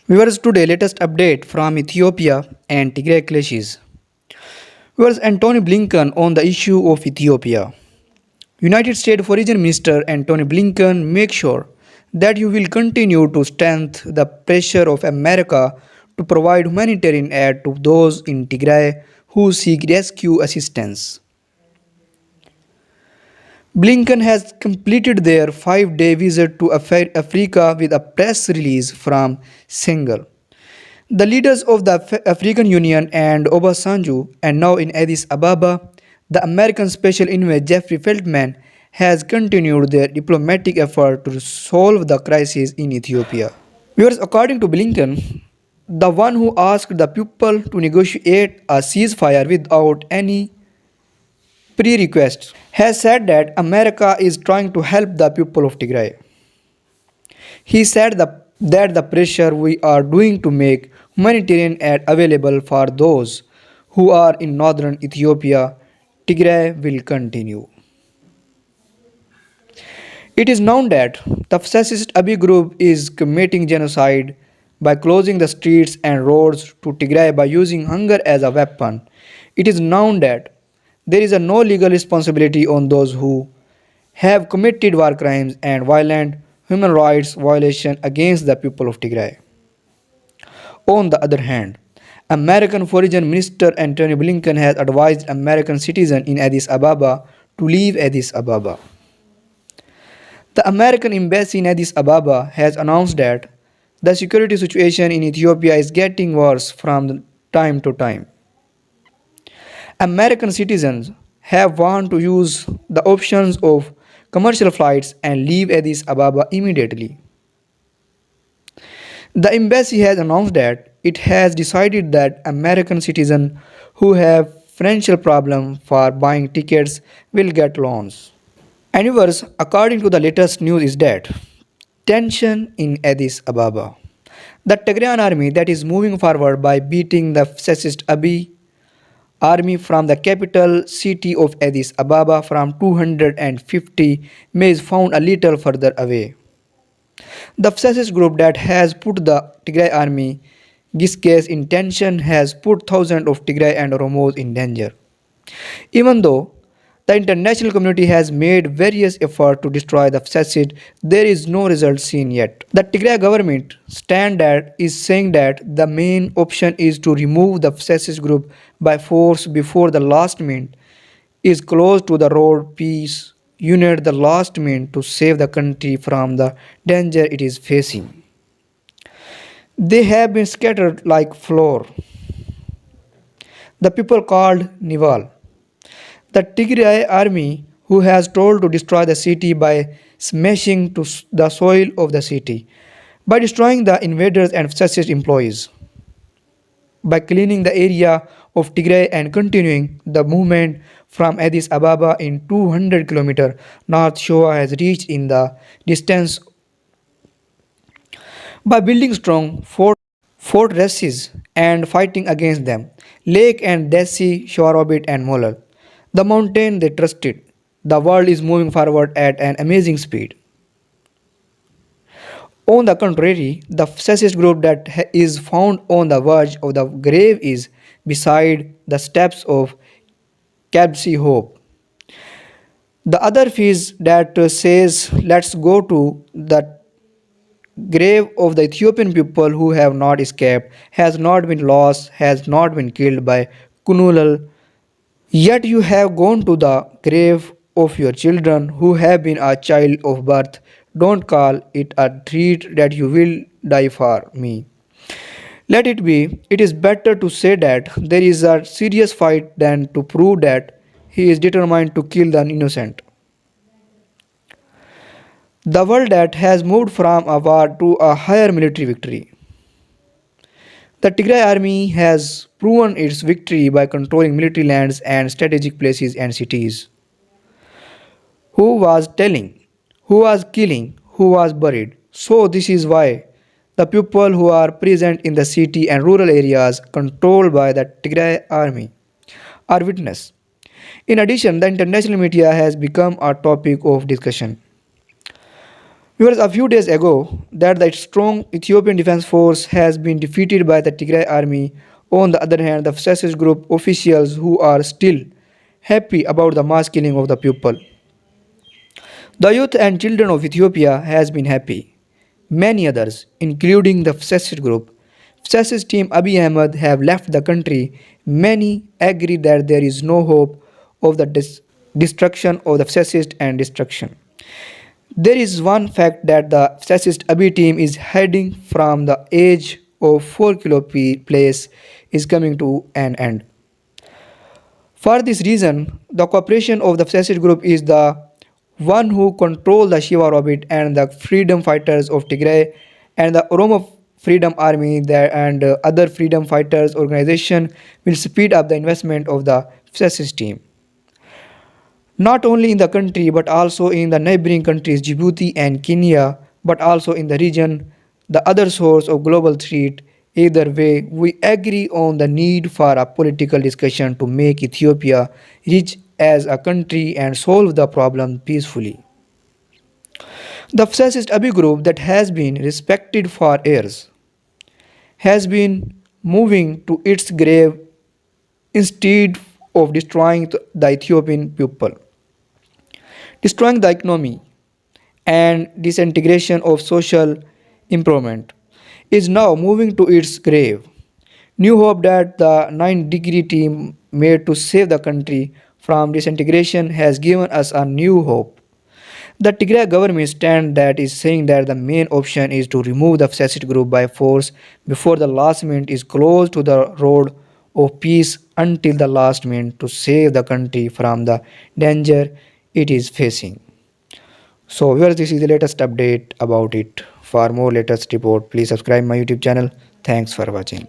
Viewers, today latest update from Ethiopia and Tigray clashes. Viewers, Antony Blinken on the issue of Ethiopia. United States Foreign Minister Antony Blinken make sure that you will continue to strengthen the pressure of America to provide humanitarian aid to those in Tigray who seek rescue assistance. Blinken has completed their 5-day visit to Africa with a press release from Senegal. The leaders of the African Union and Obasanjo, and now in Addis Ababa, the American Special Envoy Jeffrey Feltman has continued their diplomatic effort to solve the crisis in Ethiopia. Viewers, according to Blinken, the one who asked the people to negotiate a ceasefire without any pre-requests, has said that America is trying to help the people of Tigray. He said that the pressure we are doing to make humanitarian aid available for those who are in northern Ethiopia, Tigray will continue. It is known that the fascist Abiy group is committing genocide by closing the streets and roads to Tigray by using hunger as a weapon. It is known that there is no legal responsibility on those who have committed war crimes and violent human rights violations against the people of Tigray. On the other hand, American Foreign Minister Antony Blinken has advised American citizens in Addis Ababa to leave Addis Ababa. The American embassy in Addis Ababa has announced that the security situation in Ethiopia is getting worse from time to time. American citizens have warned to use the options of commercial flights and leave Addis Ababa immediately. The embassy has announced that it has decided that American citizens who have financial problems for buying tickets will get loans. Anyways, according to the latest news is that tension in Addis Ababa. The Tigrayan army that is moving forward by beating the fascist Abiy army from the capital city of Addis Ababa from 250 miles found a little further away. The fascist group that has put the Tigray army Giscas in tension has put thousands of Tigray and Oromos in danger. Even though the international community has made various efforts to destroy the fascist, there is no result seen yet. The Tigray government stand that is saying that the main option is to remove the fascist group by force before the last minute is close to the road peace unit the last minute to save the country from the danger it is facing. They have been scattered like flour. The people called Nival. The Tigray army who has told to destroy the city by smashing to the soil of the city, by destroying the invaders and fascist employees, by cleaning the area of Tigray and continuing the movement from Addis Ababa in 200 km north. Showa has reached in the distance by building strong fortresses and fighting against them. Lake and Desi, Showarobit and Molal. The mountain they trusted. The world is moving forward at an amazing speed. On the contrary, the fascist group that is found on the verge of the grave is beside the steps of Kabsi Hope. The other phase that says let's go to the grave of the Ethiopian people who have not escaped, has not been lost, has not been killed by Kunulal. Yet you have gone to the grave of your children who have been a child of birth. Don't call it a treat that you will die for me. Let it be. It is better to say that there is a serious fight than to prove that he is determined to kill the innocent. The world that has moved from a war to a higher military victory. The Tigray army has proven its victory by controlling military lands and strategic places and cities. Who was telling? Who was killing? Who was buried? So this is why the people who are present in the city and rural areas controlled by the Tigray army are witness. In addition, the international media has become a topic of discussion. Viewers, a few days ago, that the strong Ethiopian Defense Force has been defeated by the Tigray army. On the other hand, the fascist group officials who are still happy about the mass killing of the people. The youth and children of Ethiopia has been happy. Many others, including the fascist group, fascist team Abiy Ahmed have left the country. Many agree that there is no hope of the destruction of the fascist and destruction. There is one fact that the fascist Abiy team is heading from the age of 4 kilo place is coming to an end. For this reason, the cooperation of the fascist group is the one who control the Shiva Robit and the freedom fighters of Tigray and the Oromo Freedom Army there and other freedom fighters organization will speed up the investment of the fascist team. Not only in the country but also in the neighboring countries Djibouti and Kenya, but also in the region, the other source of global threat. Either way, we agree on the need for a political discussion to make Ethiopia rich as a country and solve the problem peacefully. The fascist Abiy group that has been respected for years has been moving to its grave instead of destroying the Ethiopian people. Destroying the economy and disintegration of social improvement is now moving to its grave. New hope that the 9-degree team made to save the country from disintegration has given us a new hope. The Tigray government stand that is saying that the main option is to remove the fascist group by force before the last minute is closed to the road of peace until the last minute to save the country from the danger it is facing. So viewers, this is the latest update about it. For more latest report, please subscribe my YouTube channel. Thanks for watching.